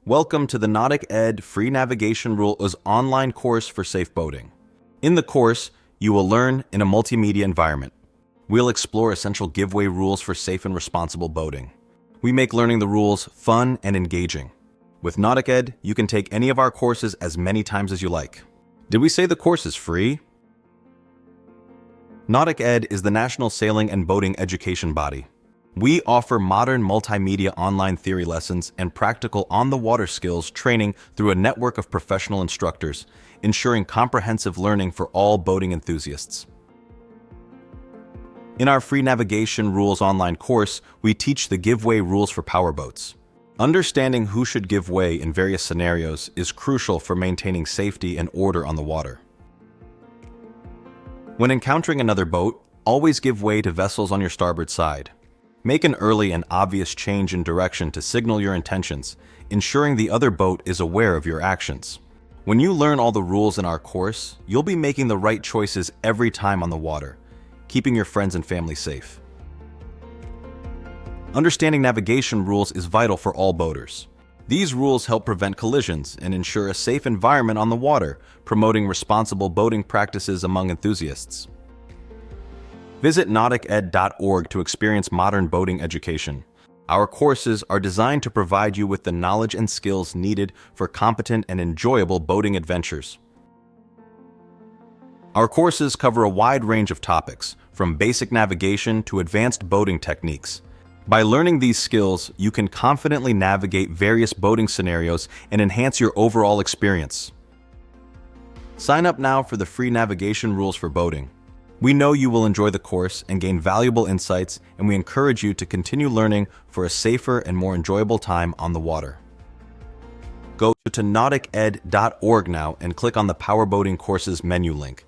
Welcome to the NauticEd Free Navigation Rules online course for safe boating. In the course, you will learn in a multimedia environment. We'll explore essential giveaway rules for safe and responsible boating. We make learning the rules fun and engaging. With NauticEd, you can take any of our courses as many times as you like. Did we say the course is free? NauticEd is the national sailing and boating education body. We offer modern multimedia online theory lessons and practical on-the-water skills training through a network of professional instructors, ensuring comprehensive learning for all boating enthusiasts. In our Free Navigation Rules online course, we teach the giveaway rules for powerboats. Understanding who should give way in various scenarios is crucial for maintaining safety and order on the water. When encountering another boat, always give way to vessels on your starboard side. Make an early and obvious change in direction to signal your intentions, ensuring the other boat is aware of your actions. When you learn all the rules in our course, you'll be making the right choices every time on the water, keeping your friends and family safe. Understanding navigation rules is vital for all boaters. These rules help prevent collisions and ensure a safe environment on the water, promoting responsible boating practices among enthusiasts. Visit nauticed.org to experience modern boating education. Our courses are designed to provide you with the knowledge and skills needed for competent and enjoyable boating adventures. Our courses cover a wide range of topics, from basic navigation to advanced boating techniques. By learning these skills, you can confidently navigate various boating scenarios and enhance your overall experience. Sign up now for the Free Navigation Rules for Boating. We know you will enjoy the course and gain valuable insights, and we encourage you to continue learning for a safer and more enjoyable time on the water. Go to nauticed.org now and click on the Powerboating courses menu link.